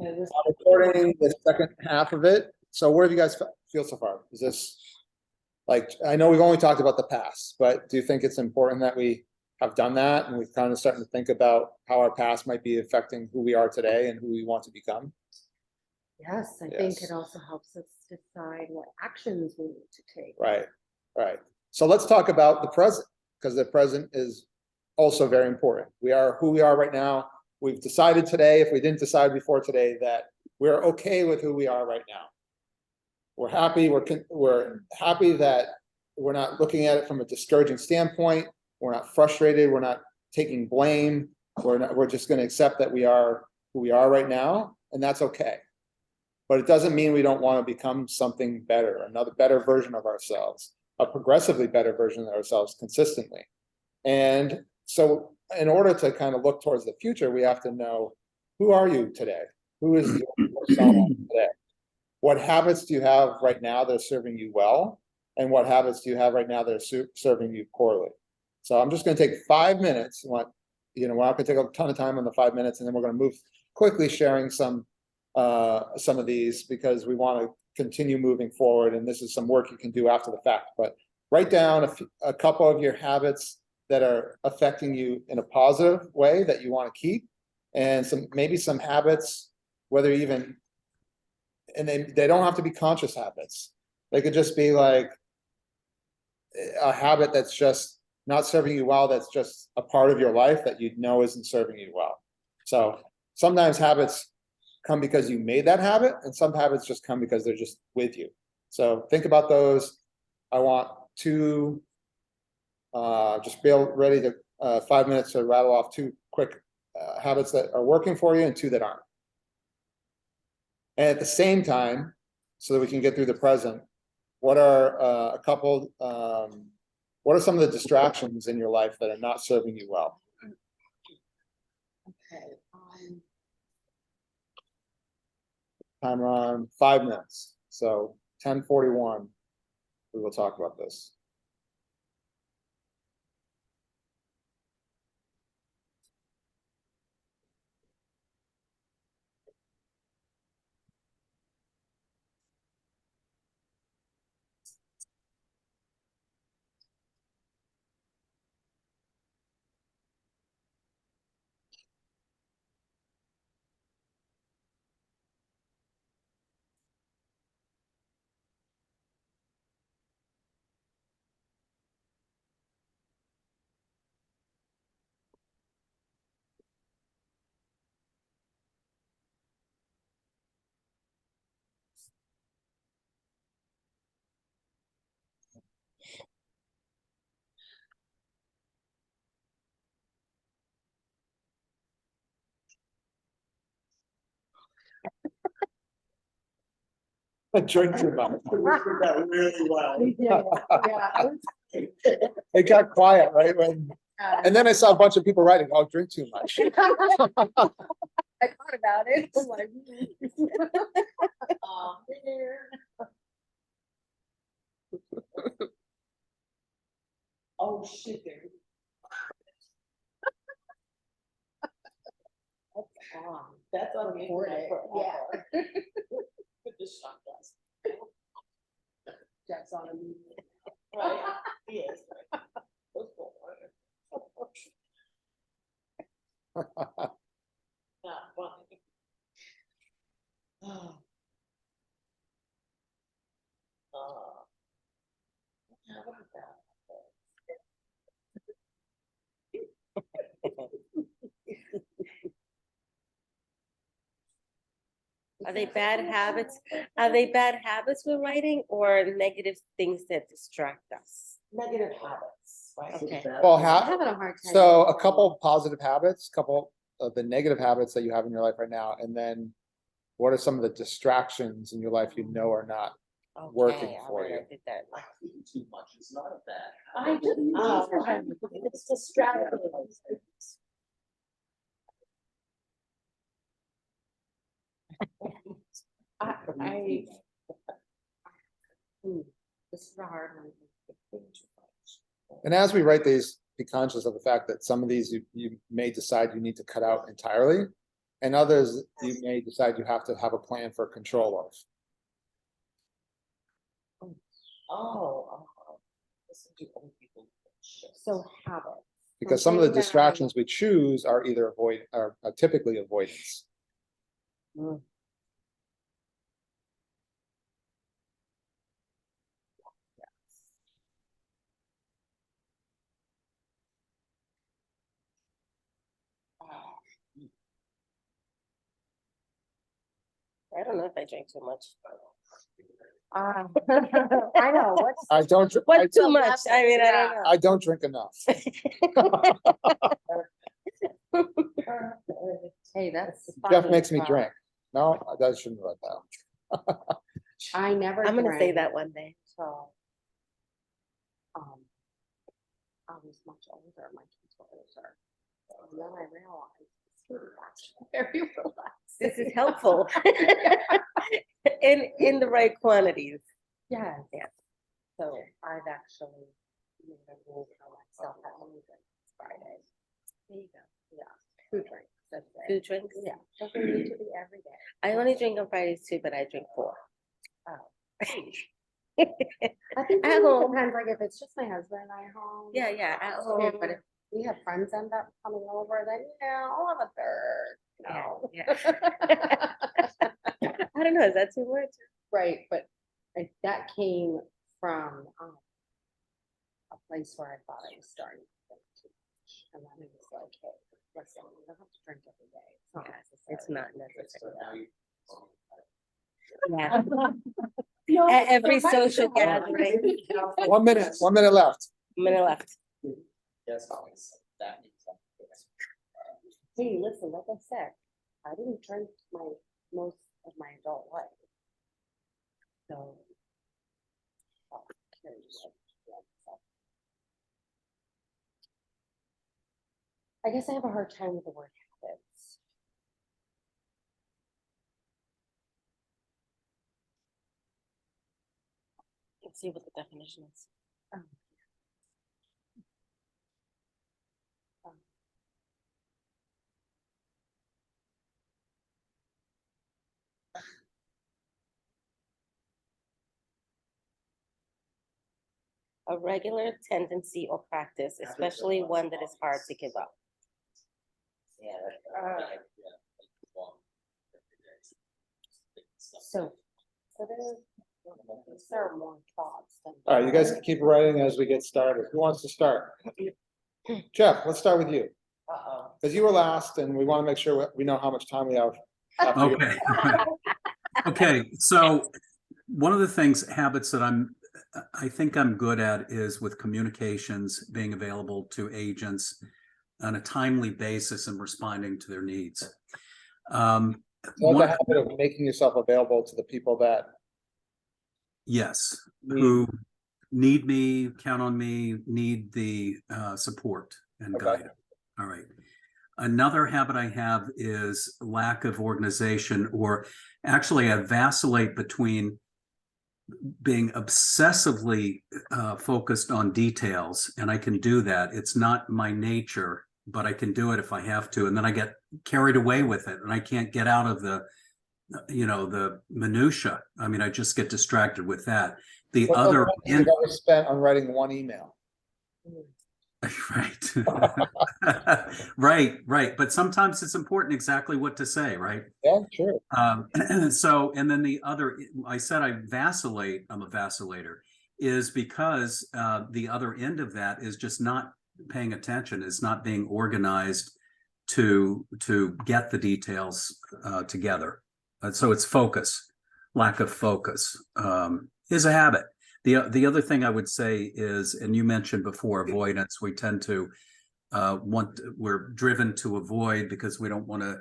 I'm recording the second half of it. So where do you guys feel so far? Is this like, I know we've only talked about the past, but do you think it's important that we have done that and we've kind of starting to think about how our past might be affecting who we are today and who we want to become? Yes, I think it also helps us decide what actions we need to take. Right, right. So let's talk about the present, because the present is also very important. We are who we are right now. We've decided today, if we didn't decide before today, that we're okay with who we are right now. We're happy. We're happy that we're not looking at it from a discouraging standpoint. We're not frustrated. We're not taking blame. We're just going to accept that we are who we are right now, and that's okay. But it doesn't mean we don't want to become something better, another better version of ourselves, a progressively better version of ourselves consistently. And so in order to kind of look towards the future, we have to know, who are you today? Who is your persona today? What habits do you have right now that are serving you well? And what habits do you have right now that are serving you poorly? So I'm just going to take 5 minutes. We're not going to take a ton of time on the 5 minutes, and then we're going to move quickly sharing some of these, because we want to continue moving forward, and this is some work you can do after the fact. But write down a couple of your habits that are affecting you in a positive way that you want to keep, and maybe some habits, whether even, and they don't have to be conscious habits. They could just be like a habit that's just not serving you well, that's just a part of your life that you know isn't serving you well. So sometimes habits come because you made that habit, and some habits just come because they're just with you. So think about those. I want to just be ready to 5 minutes to rattle off 2 quick habits that are working for you and 2 that aren't. And at the same time, so that we can get through the present, what are what are some of the distractions in your life that are not serving you well? Okay. Timer on 5 minutes. So 10:41, we will talk about this. I drink too much. That really well. It got quiet right when, and then I saw a bunch of people writing, "Oh, drink too much." I thought about it. Oh shit! That's on the internet forever. Put the shot glass. Jack's on a movie. Right? Yes. Right. Not funny. How about that? Are they bad habits? Are they bad habits we're writing, or negative things that distract us? Negative habits, right? Okay. Well, I'm having a hard time. so a couple of positive habits, couple of the negative habits that you have in your life right now, and then what are some of the distractions in your life you know are not working for you? I did that. Like eating too much is not a bad. I didn't. It's distracting. This is a hard one. And as we write these, be conscious of the fact that some of these you may decide you need to cut out entirely. And others, you may decide you have to have a plan for control of. Listen to old people. So habits. Because some of the Something that I- distractions we choose are either are typically avoidance. I don't know if I drink too much. I know, what's. I don't, What's too much? I mean, I don't know. I don't drink enough. Hey, that's. Jeff funny, makes me but drink. No, that shouldn't write that. I never. I'm gonna say drank that one day. till, I was much older, my kids were older. And then I realized this is actually very relaxing. This is helpful. In the right quantities. Yes. Yes. So I've actually made a rule for myself that only drinks Fridays. There you go. Yeah, 2 drinks. That's it. 2 drinks? Yeah, doesn't need to be every day. I only drink on Fridays too, but I drink 4. I think At it home. depends, like if it's just my husband and I at home. Yeah, at it's okay, home. But if we have friends end up coming over, then yeah, I'll have a third. No. Yeah. I don't know, is that too much? Right, but that came from a place where I thought I was starting to drink too much. And then it was like, hey, listen, you don't have to drink every day. It's not necessary. It's not necessary. No, Yeah. At every it might social be hard. gathering. 1 minute, 1 minute left. Minute left. Yes, always. That means something. Hey, listen, like I said, I didn't drink most of my adult life. So. I guess I have a hard time with the word habits. Let's see what the definition is. A regular tendency or practice, especially one that is hard to give up. So these are more thoughts than. All right, you guys can keep writing as we get started. Who wants to start? Jeff, let's start with you, because you were last and we want to make sure we know how much time we have. after you. Okay. Okay, so one of the habits that I think I'm good at is with communications, being available to agents on a timely basis and responding to their needs. So the habit of making yourself available to the people that. Yes, who need me, count on me, need the support and Okay. guidance. All right. Another habit I have is lack of organization, or actually I vacillate between being obsessively focused on details, and I can do that. It's not my nature, but I can do it if I have to. And then I get carried away with it and I can't get out of the minutia. I mean, I just get distracted with that. The What's other the you've ever spent on writing 1 email? right. right. But sometimes it's important exactly what to say, right? Yeah, sure. So, and then the other, I said I vacillate, I'm a vacillator, is because the other end of that is just not paying attention, is not being organized to get the details together. So it's focus, lack of focus is a habit. The other thing I would say is, and you mentioned before, avoidance. We tend to we're driven to avoid because we don't want to,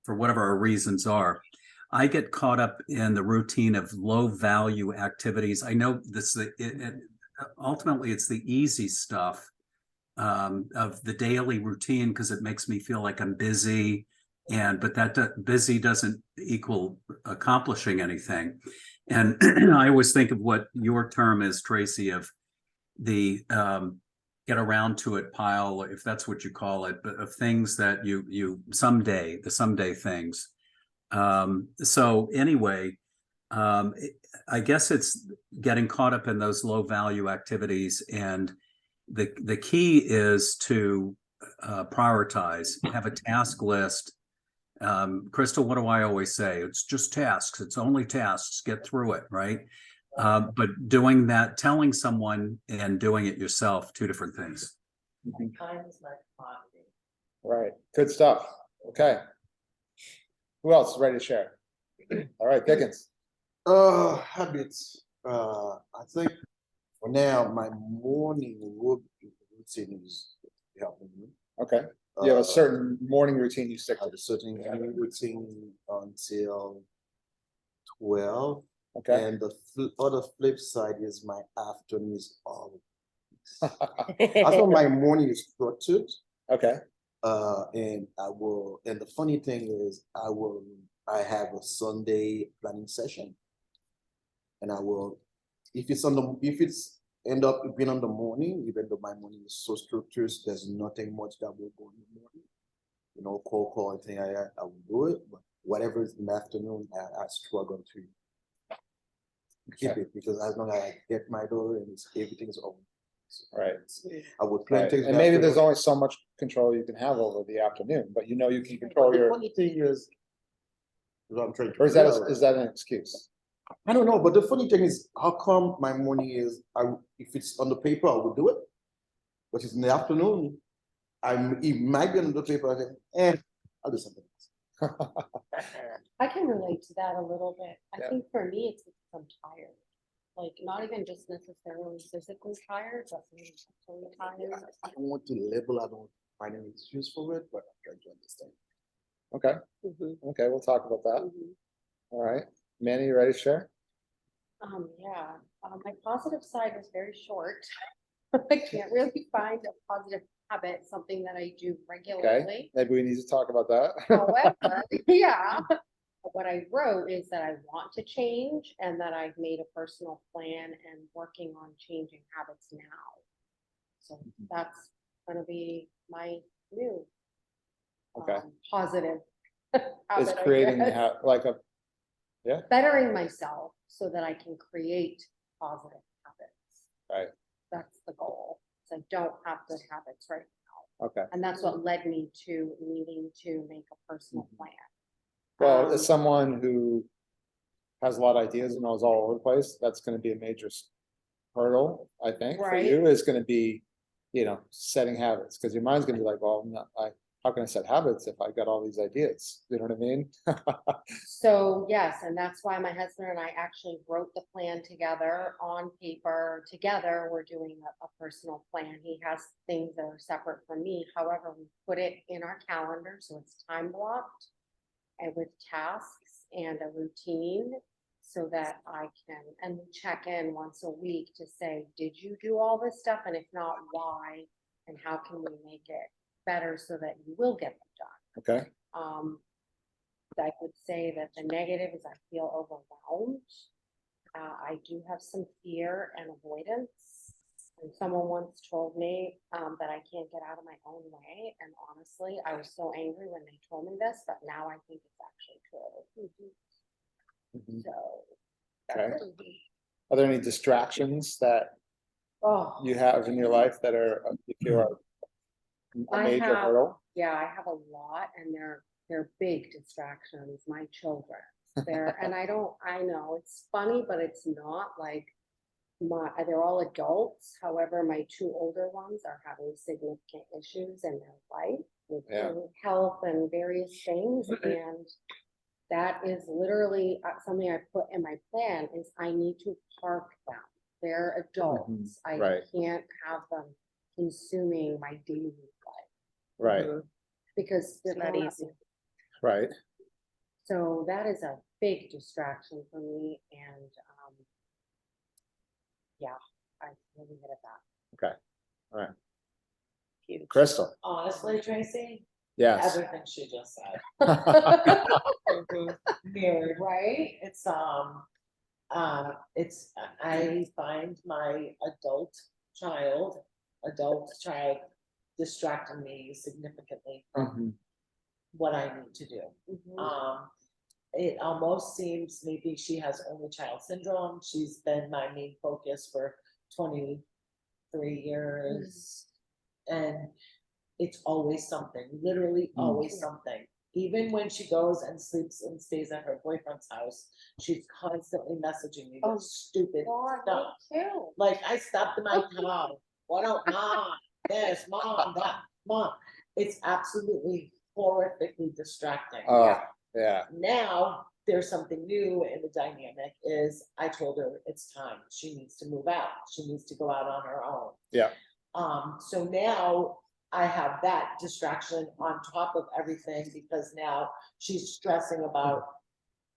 for whatever our reasons are. I get caught up in the routine of low value activities. I know this, ultimately it's the easy stuff of the daily routine because it makes me feel like I'm busy, but that busy doesn't equal accomplishing anything. And I always think of what your term is, Tracy, of the get around to it pile, if that's what you call it, but of things that you someday, the someday things. So anyway, I guess it's getting caught up in those low value activities, and the key is to prioritize, have a task list. Crystal, what do I always say? It's just tasks. It's only tasks. Get through it, right? But doing that, telling someone and doing it yourself, two different things. Time is my commodity. Right, good stuff. Okay. Who else is ready to share? All right, Pickens. Habits. I think for now, my morning routine is helping me. Okay, you have a Uh, certain morning routine you stick I have to. a certain morning routine until 12. Okay. And the other flip side is my afternoon is all. That's why my morning is structured. Okay, And and the funny thing is I have a Sunday planning session. And if it's end up being on the morning, even though my morning is so structured, there's nothing much that will go in the morning. You know, call and thing I will do it, but whatever is in the afternoon, I struggle to keep it, because as long as I get my door and everything's open. right. I would plan Right. things. in And the maybe there's afternoon. only so much control you can have over the afternoon, but you know you can control But the your, funny thing is, what I'm trying to or is figure out- that an excuse? I don't know, but the funny thing is, how come my morning is, if it's on the paper, I would do it. But it's in the afternoon, it might be on the paper, I think, I'll do something else. I can relate to that a little bit. Yeah. I think for me, it's because I'm tired. Like, not even just necessarily physically tired, but mentally tired. I don't want to label, I don't find any excuse for it, but I'm trying to understand. Okay, Mhm, okay, we'll talk about that. mhm. All right, Manny, you ready to share? Yeah, my positive side is very short. I can't really find a positive habit, something that I do regularly. Maybe we need to talk about that. However, yeah, what I wrote is that I want to change and that I've made a personal plan and working on changing habits now. So that's gonna be my new Okay. positive Is habit, I creating guess. like a, Bettering myself so that I can create positive habits. right, That's the goal. So I don't have good habits right now. okay. And that's what led me to needing to make a personal plan. Well, Um, as someone who has a lot of ideas and knows all over the place, that's gonna be a major hurdle, I think, for Right. you, is gonna be, setting habits, because your mind's gonna be like, well, how can I set habits if I got all these ideas? You know what I mean? So yes, and that's why my husband and I actually wrote the plan together on paper. Together, we're doing a personal plan. He has things that are separate from me. However, we put it in our calendar, so it's time blocked and with tasks and a routine so that I can, and we check in once a week to say, did you do all this stuff? And if not, why? And how can we make it better so that you will get them done? Okay, I would say that the negative is I feel overwhelmed. I do have some fear and avoidance. And someone once told me that I can't get out of my own way. And honestly, I was so angry when they told me this, but now I think it's actually true. Mhm. So. Okay. Are there any distractions that Oh, you have in your life that are, you feel are a I major have- hurdle? yeah, I have a lot and they're big distractions, my children. And I know it's funny, but it's not like they're all adults. However, my two older ones are having significant issues in their life with Yeah. health and various things. And that is literally something I put in my plan is I need to park them. They're adults. I Right. can't have them consuming my daily life. Right, Because they're Not not easy. right, So that is a big distraction for me and, yeah, I really hit at that. Huge. Crystal, Honestly, Tracy, yes. everything she just said. Mhm. Weird. Right? I find my adult child adults tried distracting me significantly from Mhm. what I need to do. Mhm. It almost seems maybe she has only child syndrome. She's been my main focus for 23 years. And it's always something, literally always something. Even when she goes and sleeps and stays at her boyfriend's house, she's constantly messaging me Oh, with stupid God, me stuff. too. Like, I stopped in my car, what up, mom, this, mom, that, mom. It's absolutely horrifically distracting. Yeah, Now, there's something new in the dynamic is I told her it's time. She needs to move out. She needs to go out on her own. yeah. So now I have that distraction on top of everything because now she's stressing about,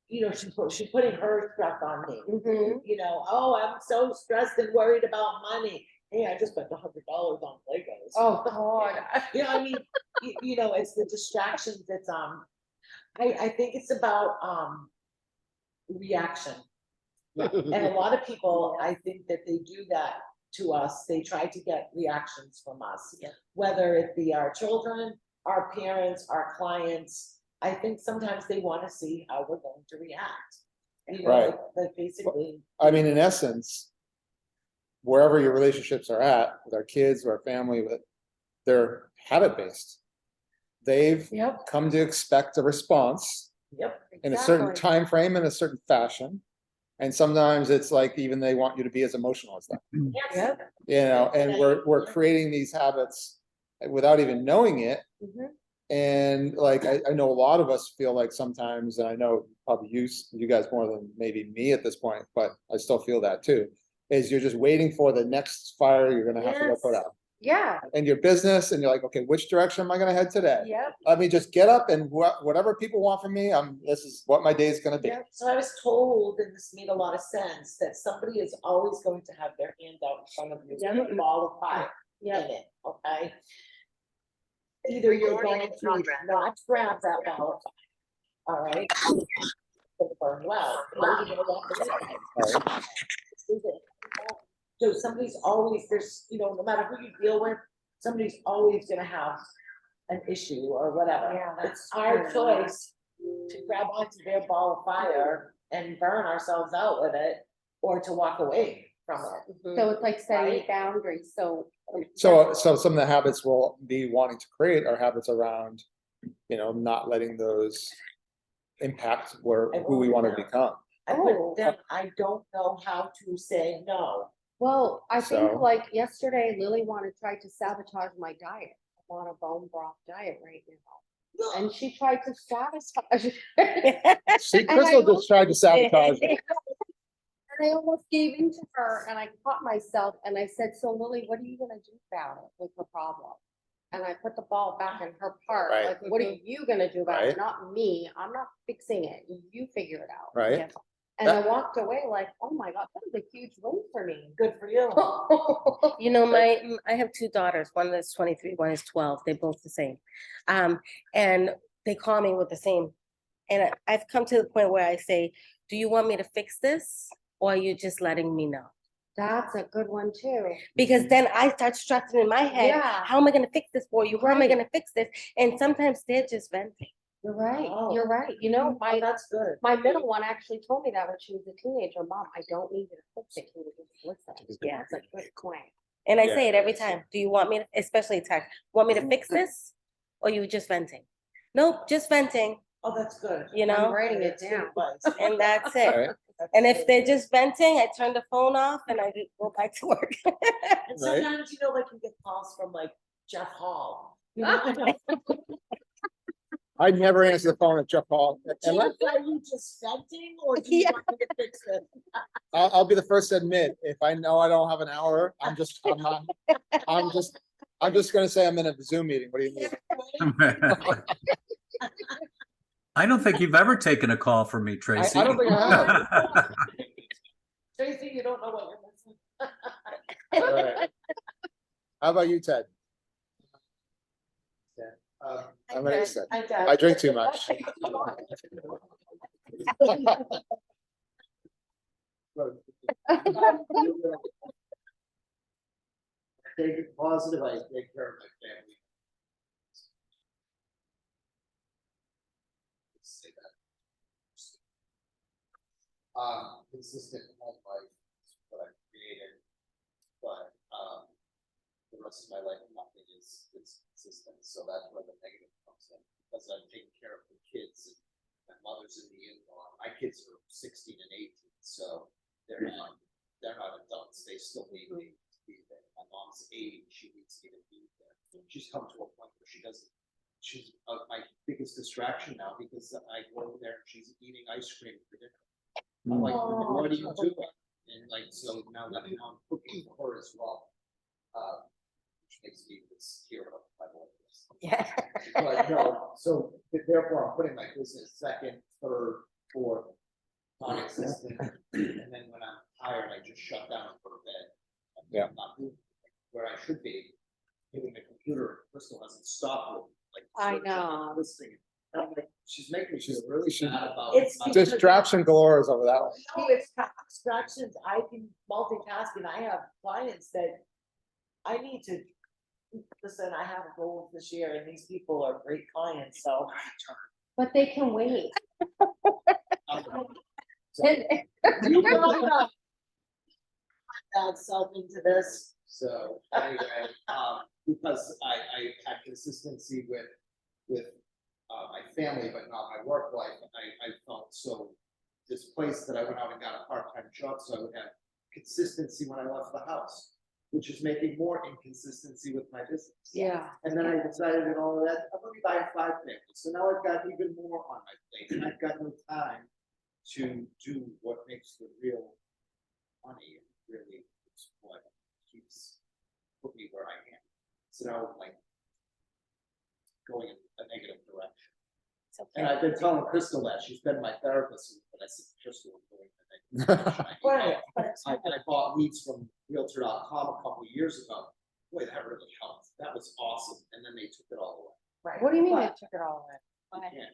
she's putting her stress on me. Mhm. Oh, I'm so stressed and worried about money. Hey, I just spent $100 on Legos. Oh, God. I mean, it's the distractions. It's I think it's about reaction. And a lot of people, I think that they do that to us. They try to get reactions from us, whether it be our children, our parents, our clients. I think sometimes they want to see how we're going to react. Right. Like basically. I mean, in essence, wherever your relationships are at, with our kids, or our family, they're habit-based. They've Yep. come to expect a response Yep. in a certain Exactly. time frame, in a certain fashion. And sometimes it's like even they want you to be as emotional as them, Yep. and we're creating these habits without even knowing it. Mhm. And like, I know a lot of us feel like sometimes, and I know probably you guys more than maybe me at this point, but I still feel that too, is you're just waiting for the next fire you're gonna have to go put Yes. out Yeah. in your business. And you're like, okay, which direction am I gonna head today? Yep. Let me just get up and whatever people want from me, this is what my day is gonna be. Yeah, so I was told, and this made a lot of sense, that somebody is always going to have their hand out in front of you with a ball of fire in it, okay? Either you're going to not grab that ball of fire, all right? It's gonna burn well, or you're gonna walk away. So somebody's always, no matter who you deal with, somebody's always gonna have an issue or whatever. Yeah, It's our choice to grab onto their ball of fire and burn ourselves out with it, or to walk away from it. So it's like setting Right. boundaries, so. So some of the habits we'll be wanting to create are habits around, not letting those impact who we want to become. But then I don't know how to say no. Well, I think So- like yesterday, Lily tried to sabotage my diet. I'm on a bone broth diet right now. And she tried to sabotage. See, And I Crystal almost- just tried to sabotage me. And I almost gave in to her and I caught myself and I said, so Lily, what are you gonna do about it with her problem? And I put the ball back in her part, Right. like, what are you gonna do about Right. it? Not me, I'm not fixing it, you figure it out. Right? And I walked away like, oh my God, that was a huge win for me. Good for you. You know, I have two daughters, one is 23, one is 12, they're both the same. And they call me with the same, and I've come to the point where I say, do you want me to fix this? Or are you just letting me know? That's a good one too. Because then I start stressing in my head, Yeah. how am I gonna fix this for you? How am I Right. gonna fix this? And sometimes they're just venting. You're right, Oh. you're right. You know, Oh, that's good. my middle one actually told me that when she was a teenager, Mom, I don't need you to fix it, can you just listen? Yeah. That's a good point. And I Yeah. say it every time. Do you want me, especially text, want me to fix this? Or you just venting? Nope, just venting, Oh, that's good. you I'm know, writing it That's good down. advice. and that's All it. right. That's And if good. they're just venting, I turn the phone off and I go back to work. And Right. sometimes, like you get calls from like Jeff Hall. I'd never answer the phone at Jeff Hall. Jeff, are you just venting or do you Yeah. want me to fix it? I'll be the first to admit, if I know I don't have an hour, I'm just gonna say I'm in a Zoom meeting. What do you mean? I don't think you've ever taken a call from me, Tracy. I don't think I have. Tracy, you don't know what you're missing. All right. How about you, Ted? I'm gonna say, I drink too much. Take it positive, I take care of my family. Let's say that. Consistent home life is what I've created, but, the rest of my life, nothing is consistent, so that's where the negative comes in, because I'm taking care of the kids, and my mother's in the in-law, my kids are 16 and 18, so they're not adults, they still need me to be there. My mom's 80, she needs me to be there. She's come to a point where she's my biggest distraction now, because I go over there and she's eating ice cream for dinner. I'm like, what are you doing? And like, so now that I'm cooking for her as well. Which makes me this hero, by the way. Yeah. But no, so therefore I'm putting my business second, third, fourth, non-existent. And then when I'm tired, I just shut down and go to bed. I'm not doing where I should be, hitting the computer. Crystal hasn't stopped with like. I searching and know. Listening. And I'm like, she's making me feel She's- really she's- bad about. It's my- because- Distraction galore is over that one. No, it's distractions. I can multitask and I have clients that I need to, listen, I have a goal this year and these people are great clients, so. But they can wait. You know, add self into this. So anyway, because I had consistency with my family, but not my work life, I felt so displaced that I went out and got a part-time job, so I would have consistency when I left the house, which is making more inconsistency with my business. Yeah. And then I decided in all of that, I'm gonna be buying 5 families, so now I've got even more on my plate, and I've got no time to do what makes the real money, and really is what keeps, put me where I am. So now, like, going in a negative direction. And I've been telling Crystal that, she's been my therapist, but I said, Crystal, I'm going in a negative direction. I need Right, help." but I bought leads from Realtor.com a couple of years ago. Boy, that really helped. That was awesome. And then they took it all away. right. What do you mean they But took it all away?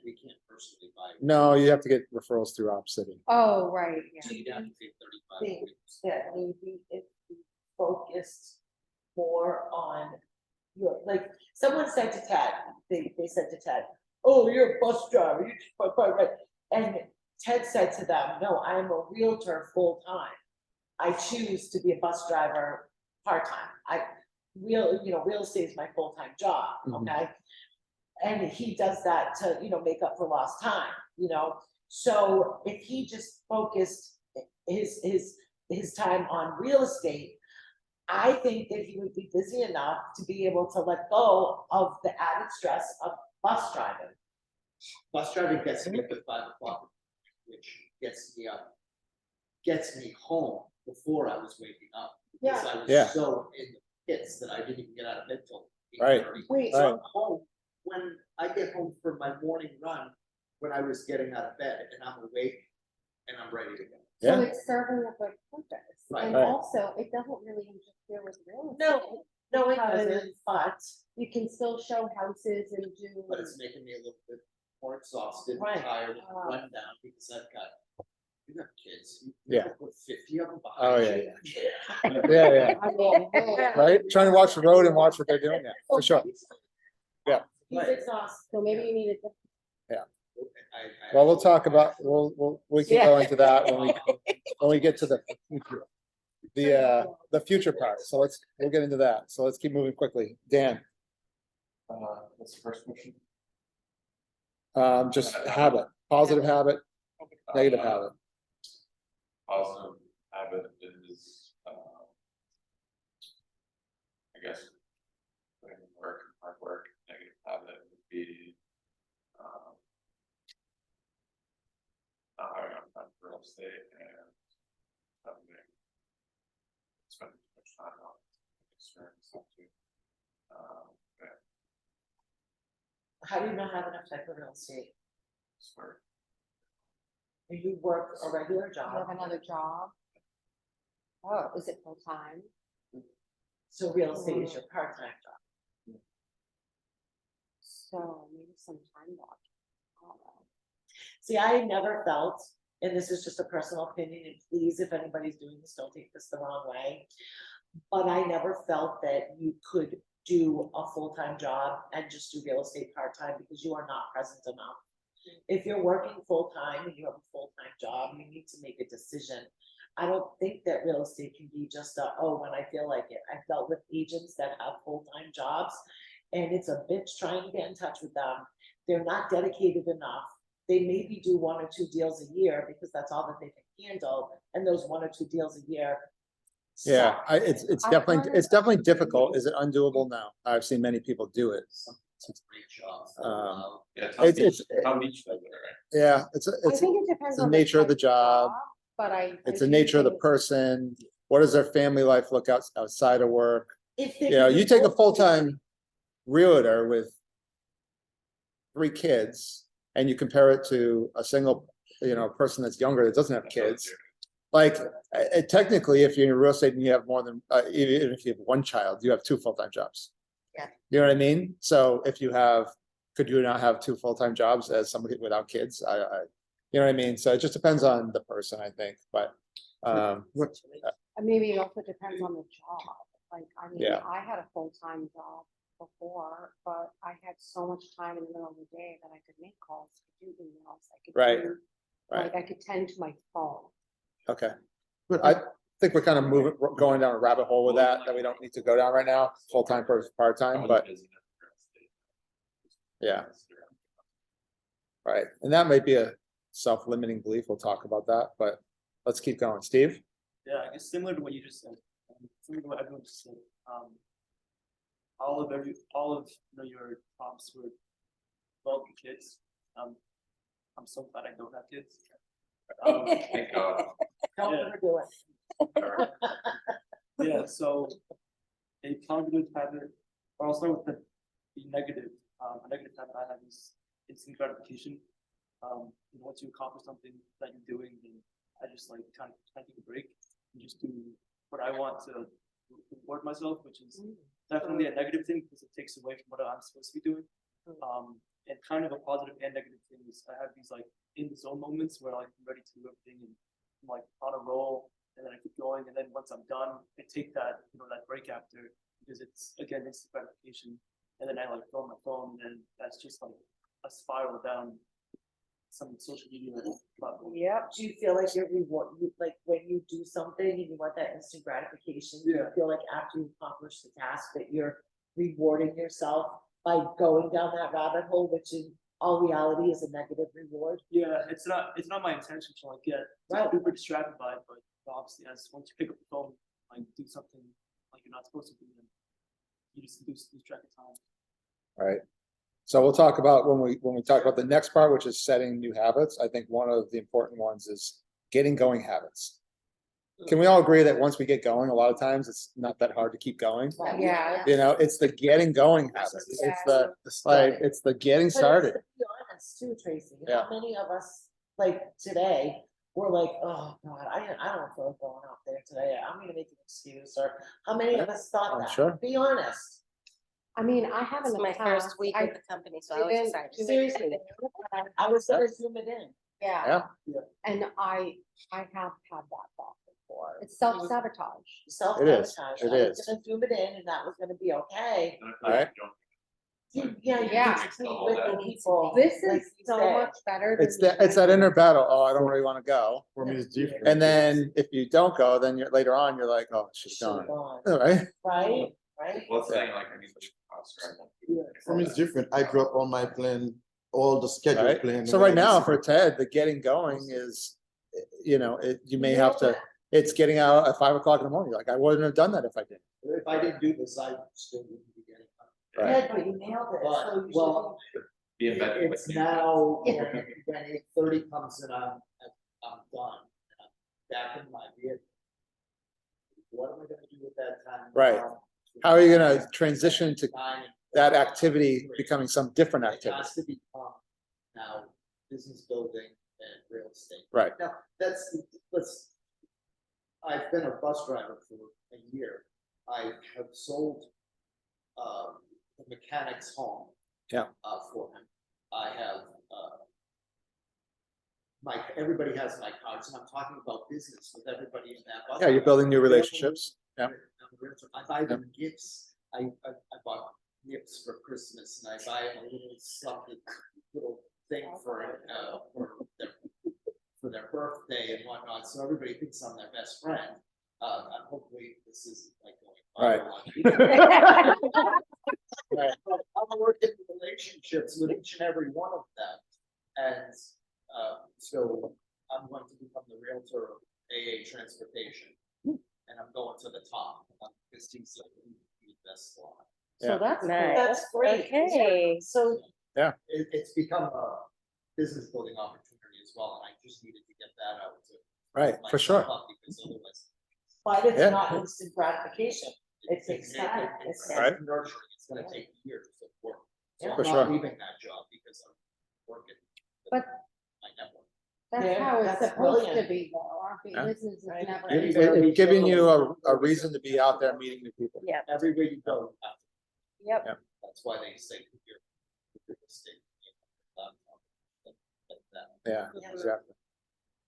We can't personally buy. No, you have to get referrals through Op City. Oh, right, yeah. You have to pay 35 think weeks. that maybe if we focused more on your, like, someone said to Ted, they said to Ted, oh, you're a bus driver, you just, right. And Ted said to them, no, I am a realtor full-time. I choose to be a bus driver part-time. Real estate is my full-time job, Mhm. okay? And he does that to, make up for lost time, So if he just focused his time on real estate, I think that he would be busy enough to be able to let go of the added stress of bus driving. Bus driving gets me up at 5 o'clock, which gets me up, gets me home before I was waking up. Because I Yeah. was so in the pits that I didn't even get out of bed till Right. 8:30. Wait, So Right. I'm home, when I get home for my morning run, when I was getting out of bed, and I'm awake and I'm ready to go. So Yeah. it's serving a good purpose. Right. And Right. also, it doesn't really interfere with real estate. No, it because doesn't, but, You can still show houses and do. But it's making me a little bit more exhausted, Right. tired, and Uh, run down, because you have kids. You Yeah. gotta put 50 of them Oh, behind yeah, you. Yeah, yeah, I mean, right? Trying to watch the road and watch what they're doing, yeah, for sure. Yeah. he's Right. exhausted. So maybe you need a different. Well, we'll talk about, we can go into that when we get to the future part. So we'll get into that. So let's keep moving quickly. Dan, What's the first question? just habit, positive habit, negative habit. Positive habit is, I guess, putting in work, hard work. Negative habit would be, not having enough time for real estate and spending too much time on experience stuff too. But How do you not have enough time for real estate? it's work. You work a regular You have job, another job? Oh, is it full time? so real estate is your part-time job. So maybe some time block. I don't know. See, I never felt, and this is just a personal opinion, and please, if anybody's doing this, don't take this the wrong way. But I never felt that you could do a full-time job and just do real estate part-time because you are not present enough. If you're working full-time and you have a full-time job, you need to make a decision. I don't think that real estate can be just when I feel like it. I've dealt with agents that have full-time jobs and it's a bitch trying to get in touch with them. They're not dedicated enough. They maybe do 1 or 2 deals a year because that's all that they can handle, and those 1 or 2 deals a year. Yeah, suck. it's I definitely, heard- it's definitely difficult. Is it undoable? No, I've seen many people do it. Some great jobs. Yeah, It's- Tom Beach does it, right? Yeah, I it's think it depends the on nature of the type job. But it's I the do nature of the think- person. What does their family life look outside of work? If they You know, can do you take a both- full-time realtor with 3 kids and you compare it to a single, person that's younger that doesn't have kids. Like, technically, if you're in real estate and you have more than, even if you have 1 child, you have 2 full-time jobs. Yeah. You know what I mean? So if you have, could you not have 2 full-time jobs as somebody without kids? You know what I mean? So it just depends on the person, I think, but, Maybe it also depends on the job. Like, I mean, Yeah. I had a full-time job before, but I had so much time in the middle of the day that I could make calls, I could do emails, I could Right, do, right. like, I could tend to my phone. Okay. I think we're kind of going down a rabbit hole with that we don't need to go down right now, full-time versus part-time, but yeah. Right, and that might be a self-limiting belief. We'll talk about that, but let's keep going. Steve? Yeah, I guess similar to what you just said, similar to what everyone just said. All of your prompts were well kids. I'm so glad I don't have kids. Thank God. Don't Yeah. overdo it. Yeah, so a positive habit, or I'll start with the negative. A negative habit I have is instant gratification. Once you accomplish something that you're doing, then I just like kind of take a break and just do what I want to reward myself, which is definitely a negative thing because it takes away from what I'm supposed to be doing. And kind of a positive and negative thing is I have these like in the zone moments where like I'm ready to do everything and I'm like on a roll, and then I keep going, and then once I'm done, I take that that break after because it's again instant gratification, and then I like go on my phone, and that's just like a spiral down some social media platform. Yep. Do you feel like you're like when you do something and you want that instant gratification, do you Yeah. feel like after you accomplish the task that you're rewarding yourself by going down that rabbit hole, which in all reality is a negative reward? Yeah, it's not my intention to like get Right. super distracted by it, but obviously as once you pick up the phone, like do something like you're not supposed to do, then you just lose track of time. Right. So we'll talk about when we talk about the next part, which is setting new habits. I think one of the important ones is getting going habits. Can we all agree that once we get going, a lot of times it's not that hard to keep going? Yeah. It's the getting going habits. It's the getting But started. to be honest too, Tracy, Yeah. how many of us, like today, we're like, oh God, I don't feel like going out there today. I'm gonna make an excuse. Or how many of us thought I'm that? sure. Be honest. I mean, I have in It's the my past, first week I of the company, so I was didn't excited. do Seriously. I was gonna zoom it in. Yeah. Yeah. And I have had that thought before. It's self-sabotage. Self-sabotage. It I was is. gonna zoom it in and that was gonna be okay. Right. Yeah, Yeah. you need to be with the people. This like is you so said. much better than. It's that inner battle. Oh, I don't really want to go. For me, it's different. And then if you don't go, then later on, you're like, oh, she's Should've gone. gone. Right? Right? What's saying like I need to For me, it's different. I drop all my plan, all the schedule Right. plan. So when I right now decide- for Ted, the getting going is, you may have to, it's getting out at 5 o'clock in the morning. Like, I wouldn't have done that if I didn't. If I didn't do this, I still wouldn't be getting up. Right. Yeah, but you nailed it. But, So you well, Be embedded with it's you. now, Yeah. when 8:30 comes and I'm done, and I'm back in my vehicle. What am I gonna do with that time? Right. now? How are you gonna transition to Nine and that 4, activity becoming some different It activity? has to become now business building and real estate. Right. Now, I've been a bus driver for a year. I have sold, the mechanic's home. Yeah. For him. I have, everybody has my cards, and I'm talking about business with everybody in that bus. Yeah, you're building new relationships. Yeah. I'm realtor, I buy them gifts. I bought gifts for Christmas and I buy them a little something, little thing for their birthday and whatnot, so everybody thinks I'm their best friend. And hopefully this isn't like going viral. Right. But I'm working relationships with each and every one of them. And so I'm going to become the realtor of AA Transportation. And I'm going to the top, because he's the best one. Yeah. So that's, Nice. that's great. Okay. So, It's become a business building opportunity as well, and I just needed to get that out to. Right, for sure. myself up, Because otherwise. but it's Yeah. not instant gratification. It takes time. It's Right. nurturing, it's gonna take years of work. So Yeah. I'm For not sure. leaving that job because I'm working. with But- My network. That's Yeah, how it's that's supposed to brilliant. be though. Our Yeah. business is Right. never. It- ending. It's giving you a reason to be out there meeting new people. Yeah. Everywhere you go, you have to. Yep. That's why they say you're real estate. Like that. Yeah, Yeah. exactly.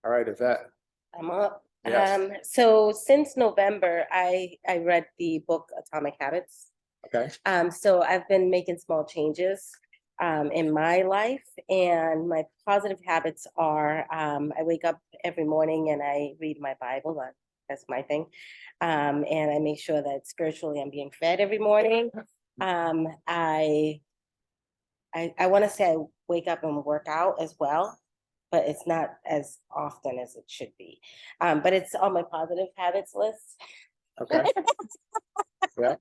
All right, Yvette. I'm up. Yes. So since November, I read the book Atomic Habits. Okay. So I've been making small changes in my life, and my positive habits are I wake up every morning and I read my Bible. That's my thing. And I make sure that spiritually I'm being fed every morning. I want to say I wake up and work out as well, but it's not as often as it should be. But it's on my positive habits list. Okay. Yeah.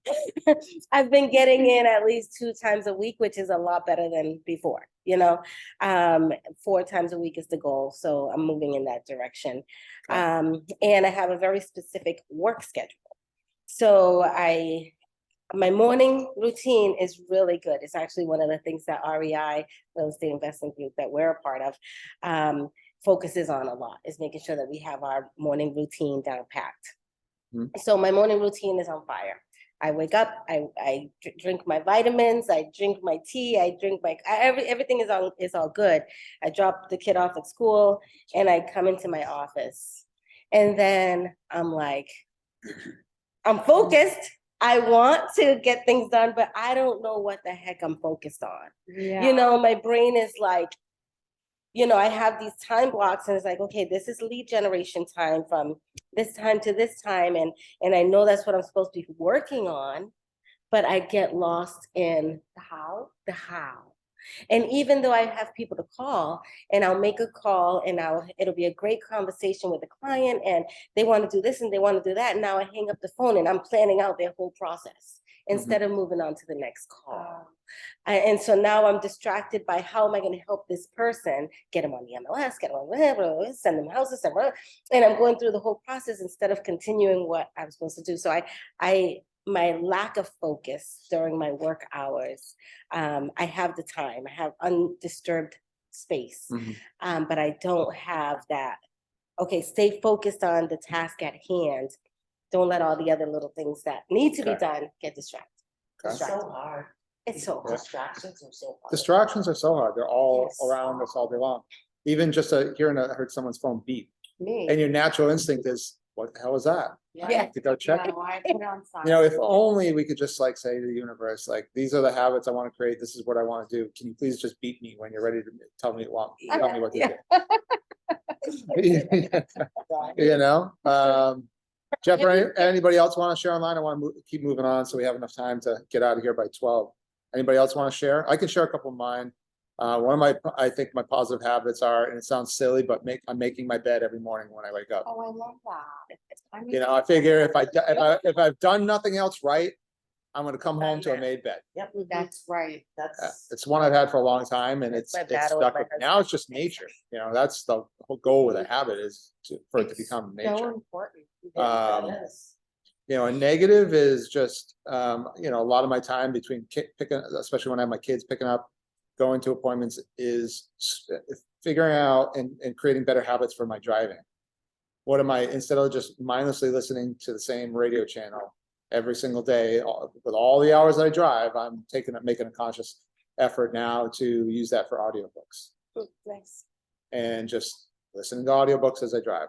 I've been getting in at least 2 times a week, which is a lot better than before, you know. 4 times a week is the goal, so I'm moving in that direction. Okay. And I have a very specific work schedule. So my morning routine is really good. It's actually one of the things that REI, Real Estate Investment Group, that we're a part of, focuses on a lot, is making sure that we have our morning routine down packed. So my morning routine is on fire. I wake up, I drink my vitamins, I drink my tea, I drink everything is all good. I drop the kid off at school and I come into my office. And then I'm like, I'm focused. I want to get things done, but I don't know what the heck I'm focused on. Yeah. You know, my brain is like, you know, I have these time blocks and it's like, okay, this is lead generation time from this time to this time. And I know that's what I'm supposed to be working on, but I get lost in the how. And even though I have people to call and I'll make a call and it'll be a great conversation with the client and they want to do this and they want to do that. And now I hang up the phone and I'm planning out their whole process instead of moving on to the next call. And so now I'm distracted by how am I going to help this person get them on the MLS, get them on whatever, send them houses, and I'm going through the whole process instead of continuing what I'm supposed to do. So my lack of focus during my work hours, I have the time, I have undisturbed space, but I don't have that, okay, stay focused on the task at hand. Don't let all the other little things that need to be done get distracted. Okay. it's so hard. It's so hard. Distractions are so hard. Distractions are so hard. They're all Yes. around us all day long. Even just I heard someone's phone beep, Me. and your natural instinct is, what the hell is that? I Yeah. have to go check it. No, I put it on You know, silent. if only we could just like say to the universe, like, these are the habits I want to create. This is what I want to do. Can you please just beat me when you're ready to tell me what to do? You know, Jeff, or anybody else want to share online? I want to keep moving on so we have enough time to get out of here by 12. Anybody else want to share? I can share a couple of mine. One of I think my positive habits are, and it sounds silly, but I'm making my bed every morning when I wake up. Oh, I love that. I mean, You know, I figure if I've done nothing else right, I'm gonna come home to a made bed. Yep, That's right. that's. It's one I've had for a long time, and That's it's my battle with stuck my with me. Now it's just nature. You know, that's the whole goal with a habit is for it to It's become So nature. important. Yes. You know, a negative is just, you know, a lot of my time between picking, especially when I have my kids picking up, going to appointments, is figuring out and creating better habits for my driving. What am I, instead of just mindlessly listening to the same radio channel every single day, with all the hours that I drive, I'm making a conscious effort now to use that for audiobooks Nice. and just listening to audiobooks as I drive.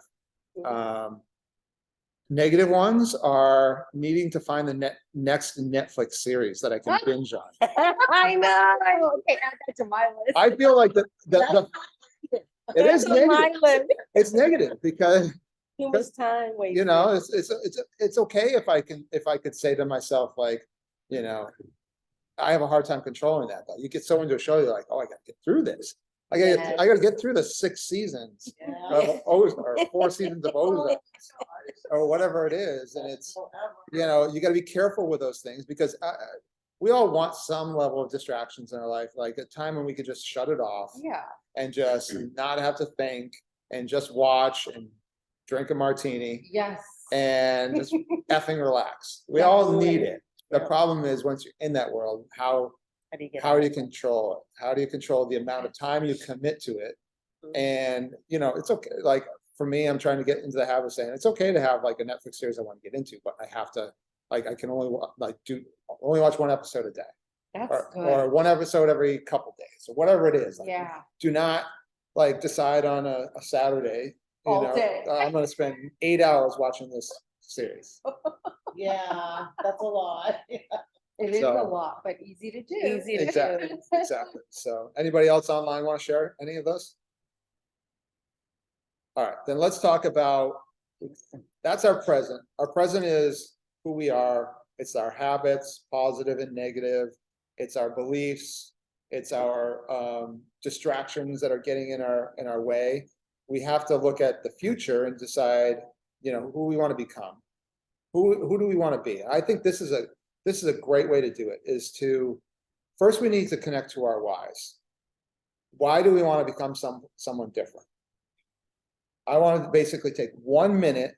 Negative ones are needing to find the next Netflix series that I can binge on. I know. Okay, add that to my list. I feel like it is That's on my negative. list. It's negative because, Too much time wasted. you know, it's okay if I could say to myself, like, you know, I have a hard time controlling that, though. You get so into a show, you're like, oh, I gotta get through this. I gotta get through the 6 seasons of or 4 seasons of Ozark or whatever it is. And it's, you know, you gotta be careful with those things because we all want some level of distractions in our life, like a time when we could just shut it off Yeah, and just not have to think and just watch and drink a martini yes. and just effing relax. We all need it. The Yeah. problem is once you're in that world, how How do you get do out? you control it? How do you control the amount of time you commit to it? And, you know, it's okay. Like for me, I'm trying to get into the habit of saying it's okay to have like a Netflix series I want to get into, but I have to, like, I can only only watch 1 episode a day That's or good. 1 episode every couple days or whatever it is. Like, Yeah. do not like decide on a Saturday, you All know, day. I'm gonna spend 8 hours watching this series. Yeah, that's a lot. It is a So- lot, but easy to do. Easy to Exactly, do. exactly. So anybody else online want to share any of those? All right, then let's talk about, that's our present. Our present is who we are. It's our habits, positive and negative. It's our beliefs. It's our distractions that are getting in our way. We have to look at the future and decide, you know, who we want to become. Who do we want to be? I think this is a great way to do it, is to, first we need to connect to our whys. Why do we want to become someone different? I want to basically take 1 minute,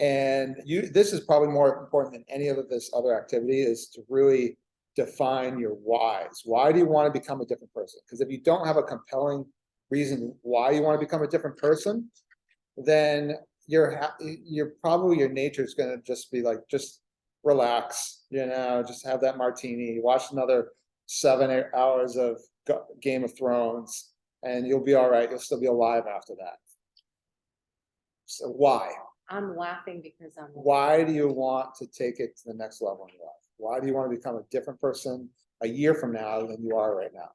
and this is probably more important than any of this other activity, is to really define your whys. Why do you want to become a different person? Because if you don't have a compelling reason why you want to become a different person, then your nature is going to just be like, just relax, you know, just have that martini, watch another 7 hours of Game of Thrones, and you'll be all right. You'll still be alive after that. So why? I'm laughing because Why do you want to take it to the next level in your life? Why do you want to become a different person a year from now than you are right now?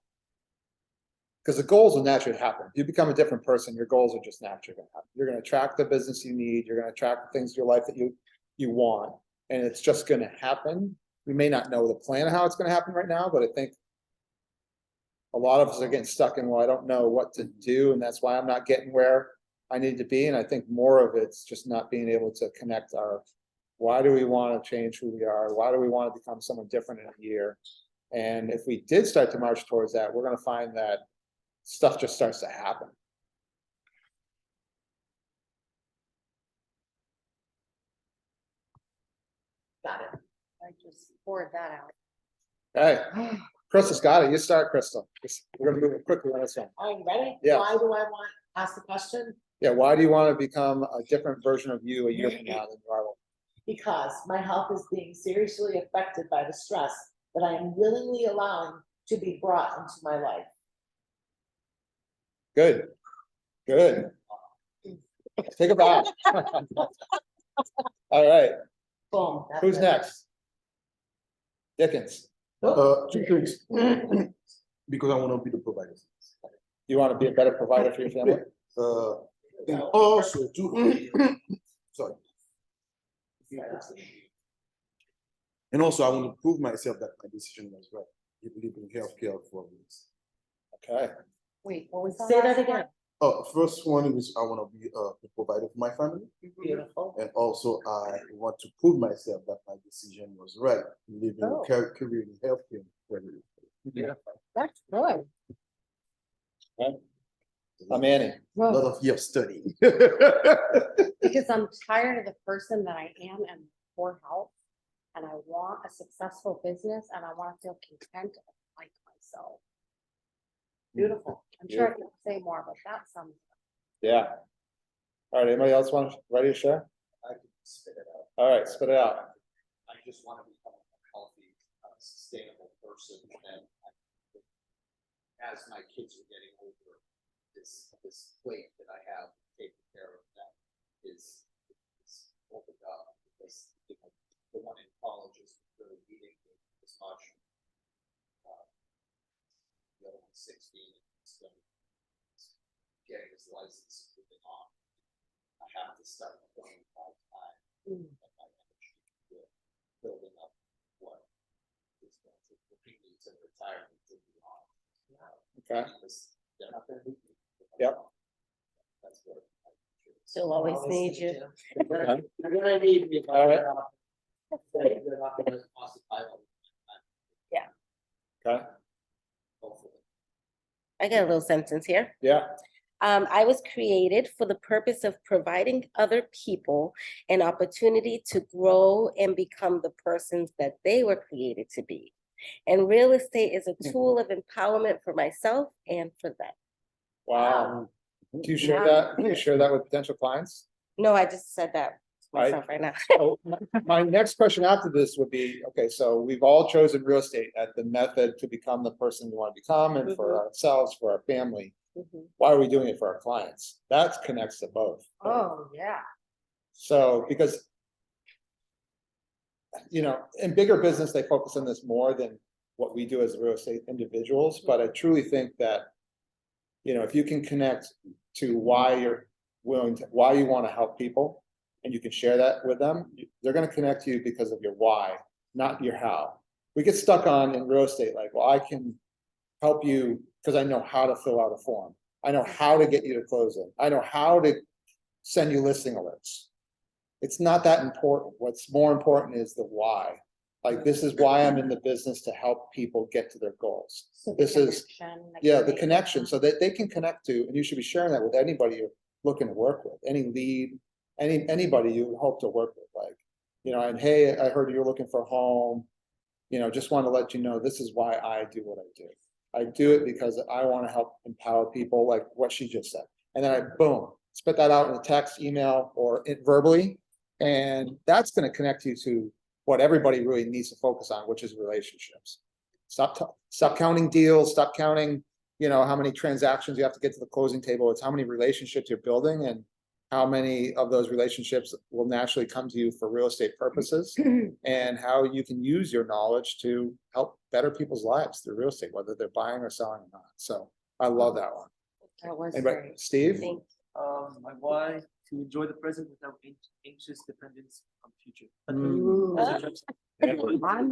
Because the goals will naturally happen. If you become a different person, your goals are just naturally going to happen. You're going to attract the business you need. You're going to attract the things in your life that you want, and it's just going to happen. We may not know the plan of how it's going to happen right now, but I think a lot of us are getting stuck in, well, I don't know what to do, and that's why I'm not getting where I need to be. And I think more of it's just not being able to connect our, why do we want to change who we are? Why do we want to become someone different in a year? And if we did start to march towards that, we're going to find that stuff just starts to happen. Got it. I just poured that out. Okay, Crystal's got it. You start, Crystal. We're gonna move it quickly on this one. Are you ready? Yeah. Why do I want, ask the question? Yeah, why do you want to become a different version of you a year from now than you are? Because my health is being seriously affected by the stress that I am willingly allowing to be brought into my life. Good, good. Take a bow. All right, Boom. that's who's it. next? Dickens, 2 things. Because I want to be the provider. you want to be a better provider for your family? And also too, sorry. And also I want to prove myself that my decision was right. You believe in healthcare for this. Okay, Wait, what was the Say that last again. First one is I want to be the provider for my family. Beautiful. And also I want to prove myself that my decision was right. Living Oh. a career in healthcare. yeah, That's good. I'm Annie. A lot of years studying. Because I'm tired of the person that I am and poor health. And I want a successful business and I want to feel content and like myself. Beautiful. I'm sure I can say more, but that sounds. Yeah. All right, anybody else ready to share? I can spit it out. All right, spit it out. I just want to become a healthy, sustainable person, and as my kids are getting older, this plate that I have taken care of that is opened up. 16, so getting his license moving on. I have to start putting my time and my energy to building up what is going to bring me to retirement to be on. Okay. Because they're not gonna need me. Yep. That's what. She'll always need you. Okay. They're gonna need me. All right. They're not gonna occupy all the time. Okay, Hopefully. I got a little sentence here. yeah, I was created for the purpose of providing other people an opportunity to grow and become the persons that they were created to be. And real estate is a tool of empowerment for myself and for them. wow. Do you share that, with potential clients? No, I just said that to I- myself right now. So my next question after this would be, okay, so we've all chosen real estate as the method to become the person we want to become and for ourselves, for our family. Mhm. Why are we doing it for our clients? That connects to both. Oh, yeah. So, because in bigger business, they focus on this more than what we do as real estate individuals, but I truly think that, if you can connect to why you're why you want to help people, and you can share that with them, they're gonna connect to you because of your why, not your how. We get stuck on in real estate, like, well, I can help you because I know how to fill out a form. I know how to get you to close it. I know how to send you listing alerts. It's not that important. What's more important is the why. Like, this is why I'm in the business, to help people get to their goals. So the This is, connection that yeah, you the make connection, with so that they can connect to, and you should be sharing that with anybody you're looking to work with, any lead, anybody you hope to work with, like, and hey, I heard you're looking for a home, just want to let you know, this is why I do what I do. I do it because I want to help empower people, like what she just said. And then I, boom, spit that out in a text, email, or verbally. And that's going to connect you to what everybody really needs to focus on, which is relationships. Stop counting deals, stop counting, how many transactions you have to get to the closing table. It's how many relationships you're building and how many of those relationships will naturally come to you for real estate purposes, and how you can use your knowledge to help better people's lives through real estate, whether they're buying or selling or not. So I love that one. That was Anybody, great. Steve? Thank My why, to enjoy the present without anxious dependence on the future. Ooh. I'm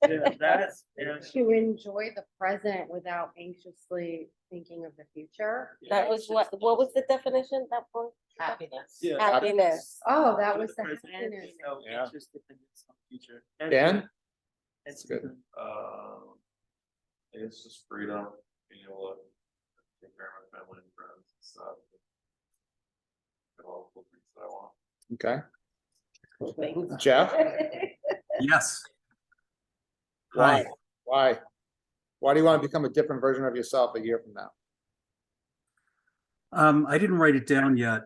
Yeah, that's, yeah. To enjoy the present without anxiously thinking of the future. That was what was the definition? That was Happiness. Yeah. happiness. Oh, that Enjoy was the present happiness. without Yeah. anxious dependence on the future. Dan? That's good. It's just freedom, being able to take care of my family and friends and stuff. Get all the things that I want. Okay. Thanks. Jeff? Yes. Why? Hi. Why do you want to become a different version of yourself a year from now? I didn't write it down yet.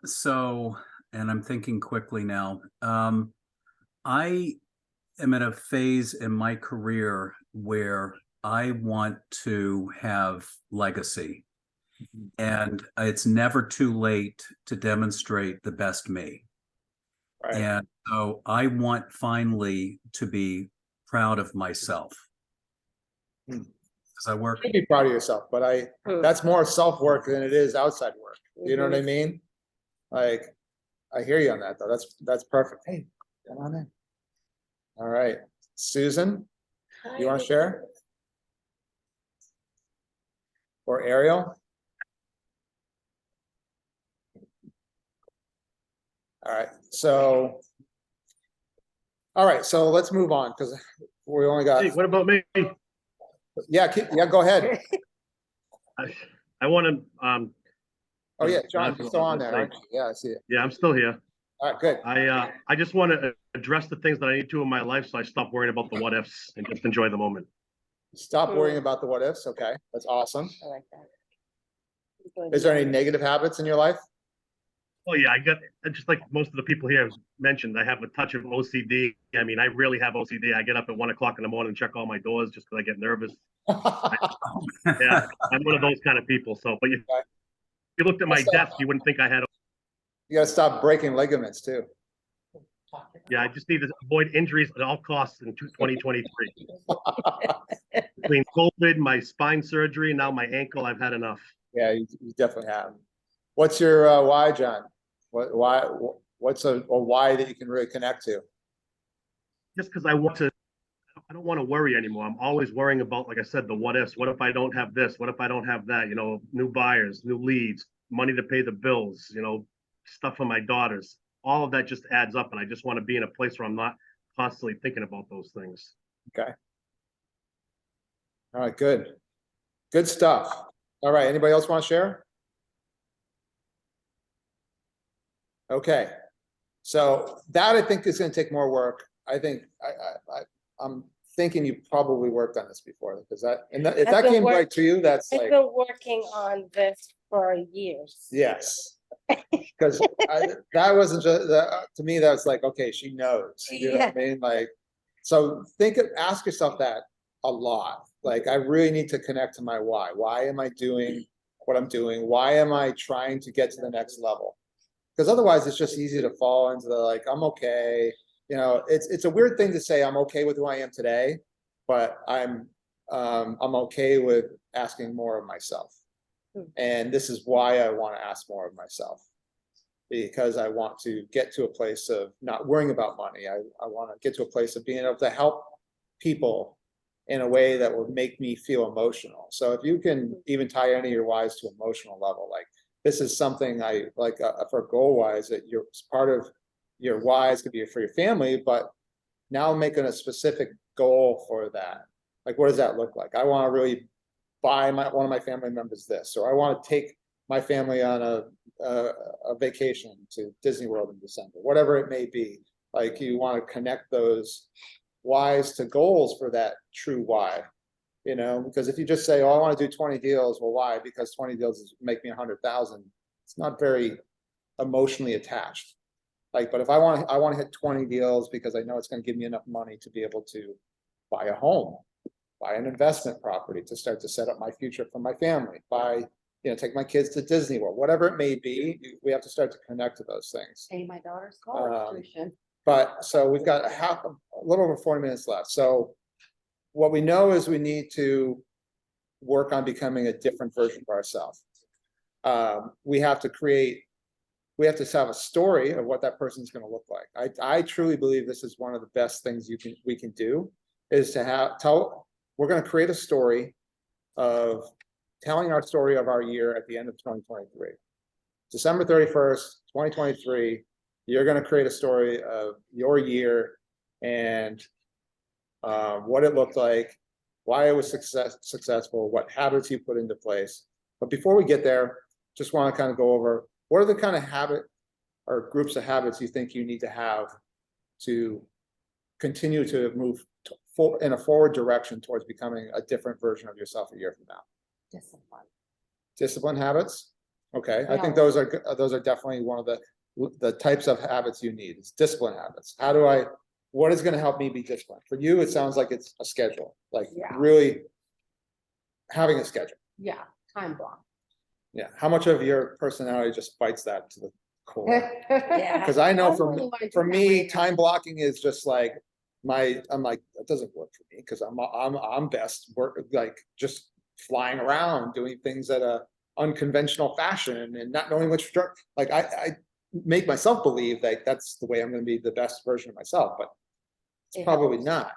So, and I'm thinking quickly now. I am at a phase in my career where I want to have legacy. And it's never too late to demonstrate the best me. Right. And so I want finally to be proud of myself. Hmm. Because I work. You can be proud of yourself, but that's more self-work than it is outside work. You know what I mean? Like, I hear you on that, though. That's perfect. Hey, get on in. All right, Susan, you want to share? Or Ariel? All right, so let's move on, because we only got, Hey, what about me? yeah, go ahead. I want to, Oh, yeah, John, you're still on there, aren't you? Yeah, I see it. yeah, I'm still here. All right, good. I just want to address the things that I need to in my life, so I stop worrying about the what ifs and just enjoy the moment. Stop worrying about the what ifs. Okay, that's awesome. I like that. Is there any negative habits in your life? Oh yeah, I got, just like most of the people here have mentioned, I have a touch of OCD. I mean, I really have OCD. I get up at 1 o'clock in the morning and check all my doors just because I get nervous. Yeah, I'm one of those kind of people. So, but if you looked at my desk, you wouldn't think I had. You gotta stop breaking ligaments too. Yeah, I just need to avoid injuries at all costs in 2023. Between COVID, my spine surgery, now my ankle, I've had enough. Yeah, you definitely have. What's your why, John? What's a why that you can really connect to? Just because I don't want to worry anymore. I'm always worrying about, like I said, the what ifs. What if I don't have this? What if I don't have that? You know, new buyers, new leads, money to pay the bills, you know, stuff for my daughters. All of that just adds up, and I just want to be in a place where I'm not constantly thinking about those things. Okay. All right, good. Good stuff. All right, anybody else want to share? Okay. So that I think is going to take more work. I think I'm thinking you probably worked on this before, because if I've that been came right to you, that's I've like, been working on this for years. yes. Because that wasn't just, to me, that's like, okay, she knows, you know what I mean? Like, so ask yourself that a lot. Like, I really need to connect to my why. Why am I doing what I'm doing? Why am I trying to get to the next level? Because otherwise it's just easy to fall into the, like, I'm okay. You know, it's a weird thing to say I'm okay with who I am today, but I'm okay with asking more of myself. And this is why I want to ask more of myself, because I want to get to a place of not worrying about money. I want to get to a place of being able to help people in a way that will make me feel emotional. So if you can even tie any of your whys to emotional level, like this is something I like for goal wise, that you're part of your whys could be for your family, but now making a specific goal for that. Like, what does that look like? I want to really buy one of my family members this, or I want to take my family on a vacation to Disney World in December, whatever it may be. Like, you want to connect those whys to goals for that true why, you know, because if you just say, oh, I want to do 20 deals, well, why? Because 20 deals make me 100,000. It's not very emotionally attached. Like, but if I want to hit 20 deals because I know it's going to give me enough money to be able to buy a home, buy an investment property to start to set up my future for my family, take my kids to Disney World, whatever it may be, we have to start to connect to those things. Pay my daughter's college tuition. But so we've got a little over 40 minutes left. So what we know is we need to work on becoming a different version of ourselves. We have to have a story of what that person's going to look like. I truly believe this is one of the best things we can do, is to we're going to create a story of telling our story of our year at the end of 2023. December 31st, 2023, you're going to create a story of your year and what it looked like, why it was successful, what habits you put into place. But before we get there, just want to kind of go over what are the kind of habit or groups of habits you think you need to have to continue to move in a forward direction towards becoming a different version of yourself a year from now. Discipline habits. Okay, I think those are definitely one of the types of habits you need. It's discipline habits. What is going to help me be disciplined? For you, it sounds like it's a schedule, like really having a schedule. Yeah, time block. Yeah. How much of your personality just fights that to the core? Yeah. Because I know for me, time blocking is just like I'm like, that doesn't work for me, because I'm best like just flying around doing things at a unconventional fashion and not knowing which, like I make myself believe that that's the way I'm going to be the best version of myself, but it's probably not.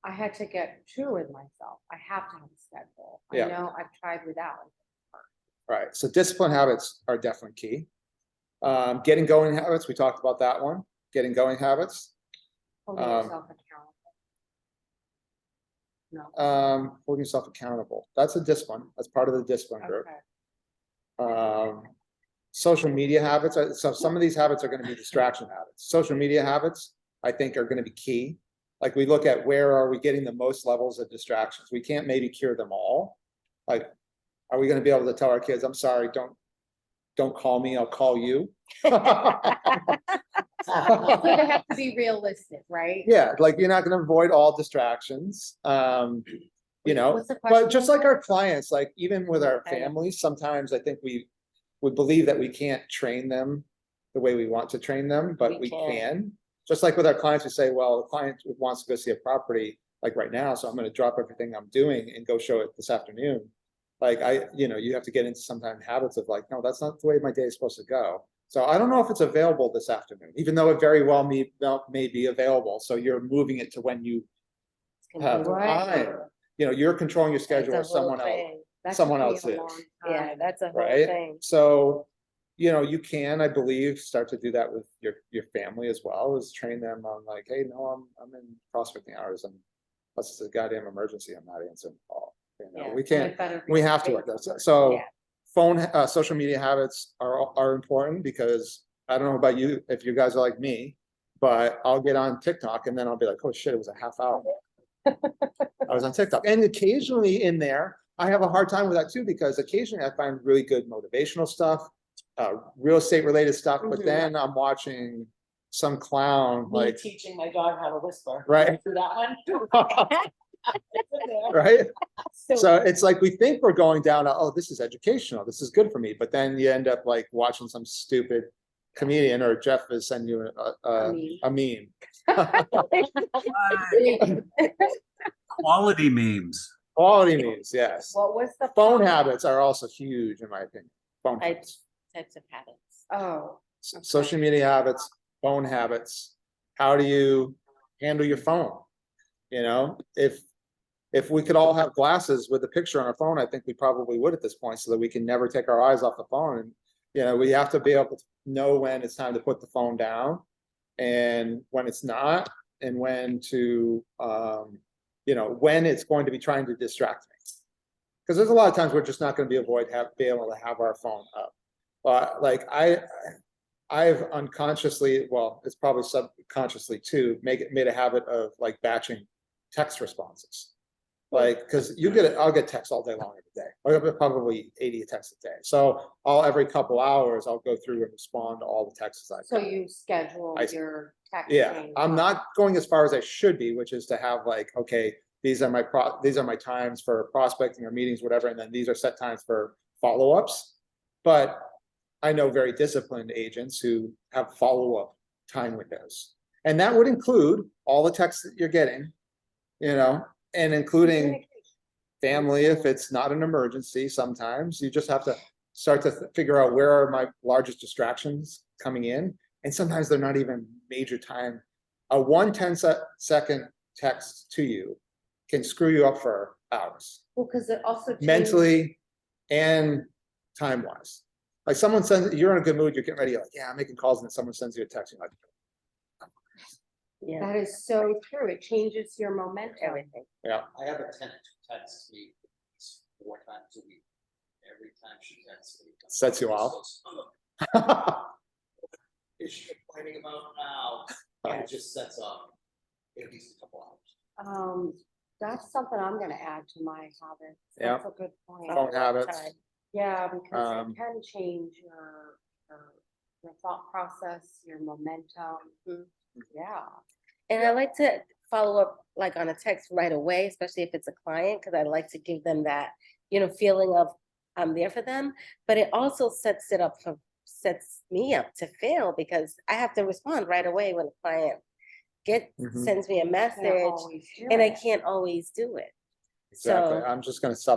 I had to get true with myself. I have to have a schedule. Yeah. I know I've tried without. Right. So discipline habits are definitely key. Getting going habits, we talked about that one. Getting going habits. Holding yourself accountable. No. Holding yourself accountable. That's a discipline. That's part of the discipline group. Okay. Social media habits. So some of these habits are going to be distraction habits. Social media habits, I think, are going to be key. Like, we look at where are we getting the most levels of distractions. We can't maybe cure them all. Like, are we going to be able to tell our kids, I'm sorry, don't call me, I'll call you? So they have to be realistic, right? Yeah, like, you're not going to avoid all distractions. What's the But question just like again? our clients, like even with our families, sometimes I think we believe that we can't train them the way we want to train them, but We we can. can. Just like with our clients, we say, well, the client wants to go see a property like right now, so I'm gonna drop everything I'm doing and go show it this afternoon. Like you have to get into sometimes habits of like, no, that's not the way my day is supposed to go. So I don't know if it's available this afternoon, even though it very well may be available. So you're moving it to when you have time. You're controlling your schedule or someone else. That could Someone be else a is. long Yeah, time. that's a whole Right? thing. So, you can, I believe, start to do that with your family as well, is train them on like, hey, no, I'm in prospecting hours and that's a goddamn emergency. I'm not answering the call. Yeah. We can't, It better be we have to work safe. that. So Yeah. phone, social media habits are important because I don't know about you, if you guys are like me, but I'll get on TikTok and then I'll be like, oh shit, it was a half hour. I was on TikTok, and occasionally in there, I have a hard time with that too, because occasionally I find really good motivational stuff, real estate related stuff, but Mhm. then I'm watching some clown Me like, teaching my dog how to whisper. Right. Do that one. It's in there. right? So it's like, we think we're going down, oh, this is educational, this is good for me, but then you end up like watching some stupid comedian, or Jeff is sending you a meme. Quality memes. Quality memes, yes. What was the? Phone habits are also huge, in my opinion. Phone habits. Types of habits. Oh, Social media habits, phone habits. How do you handle your phone? If we could all have glasses with a picture on our phone, I think we probably would at this point, so that we can never take our eyes off the phone. And we have to be able to know when it's time to put the phone down and when it's not, and when to when it's going to be trying to distract me. Because there's a lot of times we're just not going to be able to have our phone up. But like I've unconsciously, well, it's probably subconsciously too, made a habit of like batching text responses. Like, because I'll get texts all day long every day. I'll get probably 80 texts a day. So every couple hours, I'll go through and respond to all the texts I so get. you schedule your texting. Yeah, I'm not going as far as I should be, which is to have like, okay, these are my times for prospecting or meetings, whatever, and then these are set times for follow-ups. But I know very disciplined agents who have follow-up time windows. And that would include all the texts that you're getting, and including family if it's not an emergency. Sometimes you just have to start to figure out where are my largest distractions coming in. And sometimes they're not even major time. A 10-second text to you can screw you up for hours, Well, because it also. changed- mentally and time-wise. Like someone sends, you're in a good mood, you're getting ready, you're like, yeah, I'm making calls, and then someone sends you a text, you're like, Yeah. That is so true. It changes your momentum. Everything. yeah. I have a tenant who texts me 4 times a week. Every time she texts me. Sets you off. Is she complaining about now? And it just sets off at least a couple hours. That's something I'm gonna add to my habits. Yeah. That's a good point. Phone habits. Time. Yeah, because Um, it can change your thought process, your momentum. Yeah. And I like to follow up like on a text right away, especially if it's a client, because I like to give them that, feeling of I'm there for them. But it also sets me up to fail, because I have to respond right away when a client Mhm. sends me a Can't message, always do and I it. can't always do it. Exactly. So I'm just gonna stop